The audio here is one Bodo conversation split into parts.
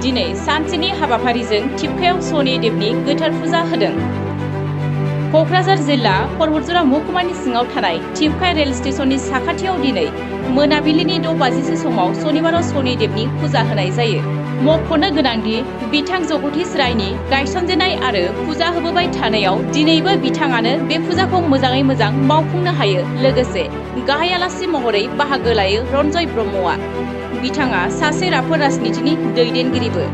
दिनै सानसेनि हाबाफारिजों टिपकायाव शनि देवनि गोथार फुजा होदों। क'क्राझार जिल्ला परबतजरा महकुमानि सिङाव थानाय टिपका रेल स्टेशननि साखाथियाव दिनै मोनाबिलिनि 6 बाजिसो समाव सनिबाराव शनि देवनि फुजा होनाय जायो। मख'नो गोनांदि बिथां जगदीश रायनि गायसनजेनाय आरो फुजा होबोबाय थानायाव दिनैबो बिथाङानो बे फुजाखौ मोजाङै मोजां मावफुंनो हायो। लोगोसे गाहाय आलासि महरै बाहागो लायो रन्जय ब्रह्मआ। बिथाङा सासे राफोद राजनितिनि दैदेनगिरिबो।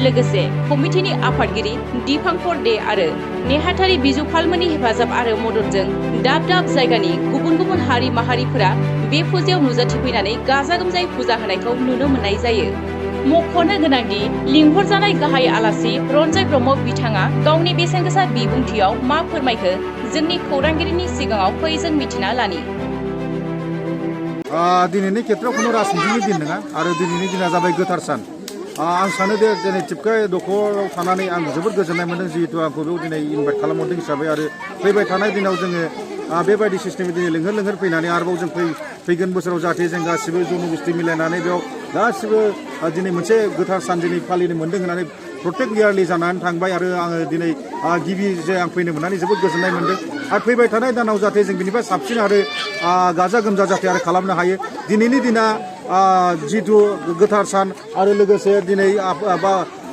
लोगोसे कमिटिनि आफादगिरि दीपांकर दे आरो नेहाथारि बिजु पालमोननि हेफाजाब आरो मददजों दाब दाब जायगानि गुबुन गुबुन हारि माहारिफोरा बे फुजायाव नुजाथिफैनानै गाजा गोमजायै फुजा होनायखौ नुनो मोननाय जायो। मख'नो गोनांदि लिंहरजानाय गाहाय आलासि रन्जय ब्रह्म बिथाङा गावनि बेसेनगोसा बिबुंथियाव मा फोरमायखो जोंनि खौरांगिरिनि सिगाङाव फै जों मिथिना लानि। दिनैनि खेत्रआव खुनु राजनितिनि दिन नङा आरो दिनैनि दिना जाबाय गोथार सान। आं सानो दे दिनै टिपका दखराव थानानै आं जोबोद गोजोननाय मोनदों जिहेतु आंखौ बेयाव दिनै इनभाइट खालामहरदों हिसाबै आरो फैबाय थानाय दिनाव जोङो बेबायदि सिस्टेमै दिनै लिंहर फैनानै आरोबाव जों फैगोन बोसोराव जाहाथे जों गासिबो जन'गोष्ठी मिलायनानै बेयाव गासिबो दिनै मोनसे गोथार सान दिनै फालिनो मोन्दों होननानै प्रत्येक इयारलि जानानै थांबाय आरो आङो दिनै गिबि जे आं फैनो मोननानै जोबोद गोजोननाय मोनदों आरो फैबाय थानाय दानाव जाहाथे जों बिनिफ्राय साबसिन आरो गाजा गोमजा जाहाथे आरो खालामनो हायो। दिनैनि दिना जिथु गोथार सान आरो लोगोसे दिनै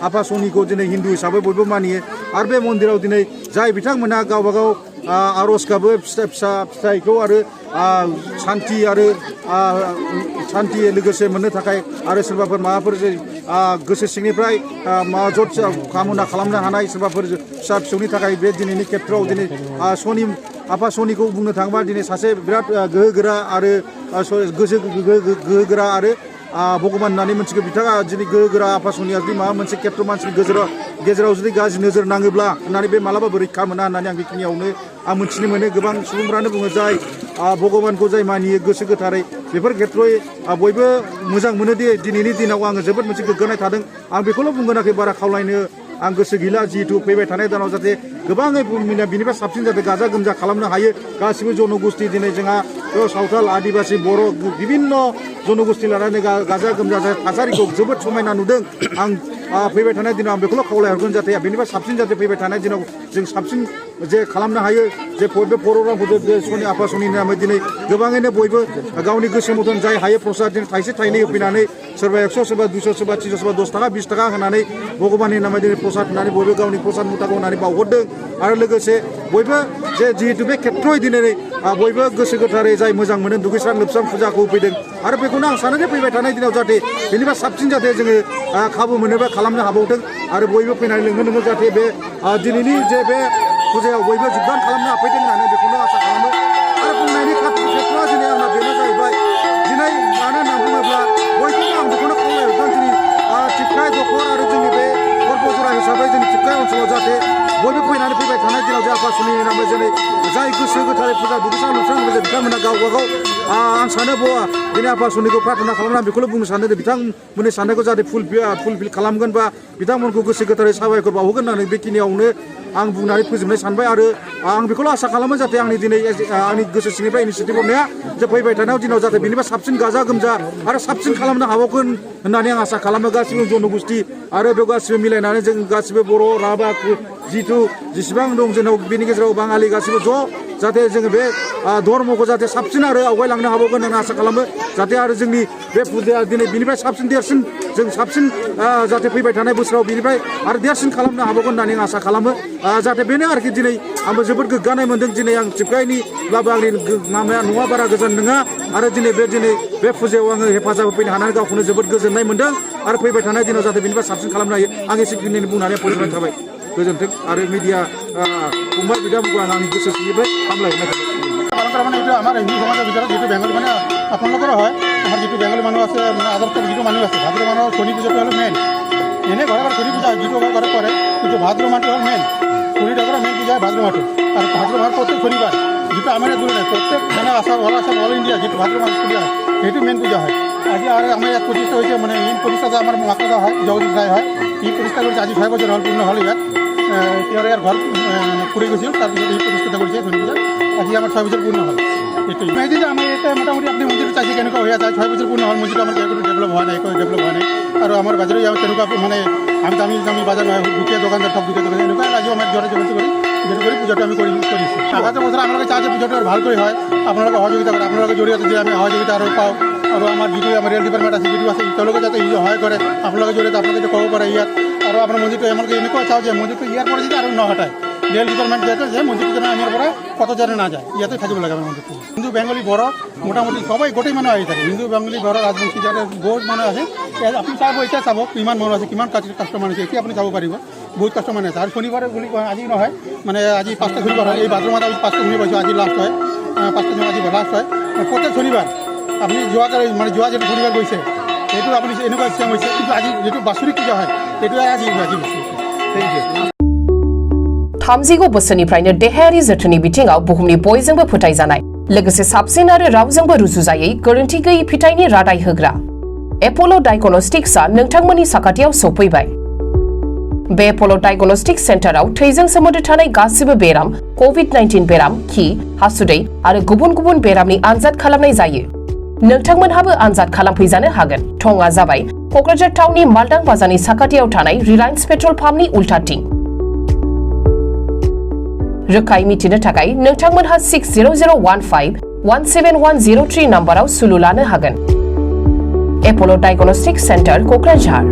आफा शनिखौ दिनै हिन्दु हिसाबै बयबो मानियो आरो बे मन्दिराव दिनै जाय बिथांमोना गावबा गाव आर'ज गाबो फिथाइखौ आरो सान्थि आरो सान्थि लोगोसे मोननो थाखाय आरो सोरबाफोर माबाफोर गोसो सिंनिफ्राय जद कामना खालामनो हानाय सोरबाफोर फिसा फिसौनि थाखाय बे दिनैनि खेत्रआव दिनै आफा शनिखौ बुंनो थाङोबा दिनै सासे बिराद गोहोगोरा आरो गोहोगोरा आरो भगबान होननानै मोनथिगौ। बिथाङा दिनै गोहोगोरा आफा शनिया जुदि माबा मोनसे खेत्र मानसिनि गेजेराव जुदि गाज्रि नोजोर नाङोब्ला होननानै बे मालाबाबो रैखा मोना होननानै आं बेखिनियावनो आं मोनथिनो मोनो। गोबां सुबुंफ्रानो बुङो जाय भगबानखौ जाय मानियो गोसो गोथारै बेफोर खेत्र'यै बयबो मोजां मोनो दि दिनैनि दिनाव आङो जोबोद मोनसे गोग्गानाय थादों। आं बेखौल' बुंगोनाखै बारा खावलायनो आं गोसो गैला जिहेतु फैबाय थानाय दानाव जाहाथे गोबाङै बिनिफ्राय साबसिन जाहाथे गाजा गोमजा खालामनो हायो। गासिबो जन'गोष्ठी दिनै जोंहा सावथाल आदिबासि बर' बिभिन्न जन'गोष्ठी लानानै गाजा गोमजा थासारिखौ जोबोद समायना नुदों। आं फैबाय थानाय दिनाव आं बेखौल' खावलायहरगोन जाहाथे बेनिफ्राय साबसिन जाहाथे फैबाय थानाय दिनाव जों साबसिन जे खालामनो हायो जे बे प्रग्रामखौ शनि आफा शनिनि नामै दिनै गोबाङैनो बयबो गावनि गोसो मथन जाय हायो प्रसाद दिनै थाइसे थाइनै होफैनानै सोरबा 100 सोरबा 200 सोरबा 300 सोरबा 10 थाखा 20 थाखा होनानै भगबाननि नामै दिनै प्रसाद होनानै बयबो गावनि प्रसाद मुथाखौ होनानै बावहरदों आरो लोगोसे बयबो जे जिहेतु बे खेत्र'यै दिनै बयबो गोसो गोथारै जाय मोजां मोनो दुगैस्रां लोबस्रां फुजाखौ होफैदों आरो बेखौनो आं सानो जे फैबाय थानाय दिनाव जाहाथे बेनिफ्राय साबसिन जाहाथे जोङो खाबु मोनोबा खालामनो हाबावदों आरो बयबो फैनानै लोंनो जाहाथे बे दिनैनि जे बे फुजायाव बयबो जोगदान खालामनो हाफैदों होननानै बेखौनो आसा खालामो। आरो बुंनायनि खेत्र'आ दिनै आंना बेनो जाहैबाय दिनै मानो होनना बुङोब्ला बयखौबो आं बेखौनो खावलायहरगोन दिनै टिपका दखर आरो जोंनि बे परबतजरा हिसाबै जोंनि टिपका ओनसोलाव जाहाथे बयबो फैनानै फैबाय थानाय दिनाव जे आफा शनिनि नामै दिनै जाय गोसो गोथारै फुजा दुगैस्रां लोबस्रां बिथांमोना गावबा गाव आं सानो दिनै आफा शनिखौ प्रार्थना खालामनानै बेखौल' बुंनो सानो बिथांमोननि साननायखौ जाहाथे फुलफिल खालामगोन बा बिथांमोनखौ गोसो गोथारै साबायखर बावहोगोन होननानै बेखिनियावनो आं बुंनानै फोजोबनाय सानबाय आरो आं बेखौल' आसा खालामो जाहाथे आंनि दिनै आंनि गोसो सिंनिफ्राय इनिसियेटिभ हरनाया जे फैबाय थानाय दिनाव जाहाथे बेनिफ्राय साबसिन गाजा गोमजा आरो साबसिन खालामनो हाबावगोन होननानै आं आसा खालामो। गासिबो जन'गोष्ठी आरो बेयाव गासिबो मिलायनानै जों गासिबो बर' राभा जिथु जेसेबां दं जोंनाव बेनि गेजेराव बाङालि गासिबो ज' जाहाथे जोङो बे धर्मखौ जाहाथे साबसिन आरो आवगायलांनो हाबावगोन होननानै आसा खालामो। जाहाथे आरो जोंनि बे फुजाया दिनै बिनिफ्राय साबसिन देरसिन जों साबसिन जाहाथे फैबाय थानाय बोसोराव बिनिफ्राय आरो देरसिन खालामनो हाबावगोन होननानै आं आसा खालामो। जाहाथे बेनो आरोखि दिनै आंबो जोबोद गोग्गानाय मोनदों दिनै आं टिपकानिब्लाबो आंनि माबाया न'आ बारा गोजान नङा आरो दिनै बे फुजायाव आङो हेफाजाब होफैनो हानानै गावखौनो जोबोद गोजोननाय मोनदों आरो फैबाय थानाय दिनाव जाहाथे बेनिफ्राय साबसिन खालामनो हायो आं एसेखिनि बुंनानै फोजोबनाय थाबाय। गोजोन्थों आरो मिडिया फंबाय बिदाफोरखौ आं आंनि गोसो सिंनिफ्राय हामलायहरनाय थाबाय। পালন কৰা মানে এইটো আমাৰ হিন্দু সমাজৰ ভিতৰত যিটো বেংগলী মানে আপোনালোকৰো হয় আমাৰ যিটো বেংগলী মানুহ আছে মানে আদৰ্শৰ যিটো মানুহ আছে ভাদ্ৰ মাহৰ শনি পূজাটো হ'ল মেইন। এনেই ঘৰে ঘৰে শনি পূজা যিটো ঘৰে কৰে কিন্তু ভাদ্ৰ মাহটো হ'ল মেইন। শনি ঠাকুৰৰ মেইন পূজা হয় ভাদ্ৰ মাহটো আৰু ভাদ্ৰ মাহৰ প্ৰত্যেক শনিবাৰ যিটো আমাৰ ইয়াত দূৰ নাই প্ৰত্যেক মানে আসাম অল ইণ্ডিয়া যিটো ভাদ্ৰ মাহত পূজা হয় সেইটো মেইন পূজা হয়। আজি আৰু আমাৰ ইয়াত প্ৰতিষ্ঠা হৈছে মানে মেইন প্ৰতিষ্ঠা আমাৰ মাকৰা হয় জগদীশ ৰায় হয় ই প্ৰতিষ্ঠা কৰিছে আজি 6 বছৰ হ'ল পূৰ্ণ হ'ল ইয়াত তেওঁৰ ইয়াৰ ঘৰ ফুৰি গৈছিল তাৰপিছত এই প্ৰতিষ্ঠা কৰিছে শনি পূজা আজি আমার 6 বছর পূর্ণ হল। এটাই যে আমার এটা মোটামুটি আপনি মন্দিরে চাইছে কেনেকুৱা হৈ আছে 6 বছৰ পূৰ্ণ হ'ল মছজিদটো আমাৰ একো ডেভেলপ হোৱা নাই আৰু আমাৰ বাজাৰো তেনেকুৱা মানে আমি বাজাৰ নহয় দুখীয়া দোকানদার সব দুখীয়া দোকান এনেকুৱা আজিও আমাৰ জোৰা জবৰদস্তি কৰি পূজাটো আমি কৰিছোঁ আগতে বছৰ আপোনালোকে চাই যে পূজাটো আৰু ভালকৈ হয় আপোনালোকে সহযোগিতা কৰে আপোনালোকৰ জৰিয়তে যে আমি সহযোগিতা আৰু পাওঁ আৰু আমাৰ যিটো আমাৰ ৰেল ডিপাৰ্টমেণ্ট আছে যিটো আছে তেওঁলোকে যাতে সহায় কৰে আপোনালোকৰ জৰিয়তে আপোনালোকে ক'ব পাৰে ইয়াত আৰু আপোনাৰ মন্দিৰটো আমালোকে এনেকুৱা চাওঁ যে মন্দিৰটো ইয়াৰ পৰা যদি আৰু নহটায় রেল ডিপার্টমেন্ট যেতে যে মন্দিরটো যেন আমার পরা কত যেন না যায় ইয়াতে থাকিব লাগে আমার মন্দিরটো হিন্দু বেঙ্গলি বড় মোটামুটি সবাই গোটেই মানুষ আহি থাকে হিন্দু বেঙ্গলি বড় রাজবংশী যাতে বহুত মানুষ আছে আপনি চাব এতিয়া চাব কিমান মানুষ আছে কিমান কাস্টমার আছে এতিয়া আপনি চাব পাৰিব বহুত কাস্টমার আছে আর শনিবারে বুলি আজি নহয় মানে আজি 5টা শনিবার হয় এই ভাদ্র মাহত আমি 5টা শনিবার পাইছোঁ আজি লাস্ট হয় 5টা শনিবার আজি লাস্ট হয় প্রত্যেক শনিবার আপনি মানে যোৱা যেটো শনিবার গৈছে এইটো আপনি এনেকুৱা চিষ্টেম হৈছে কিন্তু আজি যেটো বাৎসৰিক পূজা হয় এইটো আজি হৈছে থ্যাংক ইউ थामजिगु बोसोरनिफ्रायनो देहायारि जोथोननि बिथिङाव बुहुमनि बयजोंबो फोथायजानाय लोगोसे साबसिन आरो रावजोंबो रुजुजायै गोरोन्थि गैयै फिथाइनि रादाय होग्रा एप'ल' डायग्नोस्टिक्सआ नोंथांमोननि साखाथियाव सफैबाय बे एप'ल' डायग्नोस्टिक सेन्टाराव थैजों सोमोन्दो थानाय गासिबो बेराम कोविड-19 बेराम खि हासुदै आरो गुबुन गुबुन बेरामनि आनजाद खालामनाय जायो नोंथांमोनहाबो आनजाद खालामफैजानो हागोन थंआ जाबाय क'क्राझार टाउननि मालदां बाजारनि साखाथियाव थानाय रिलायन्स पेट्रल पाम्पनि उल्टाथिं रोखायै मिथिनो थाखाय नोंथांमोनहा 60015171003 नाम्बाराव सुलु लानो हागोन एप'ल' डायग्नोस्टिक सेन्टार क'क्राझार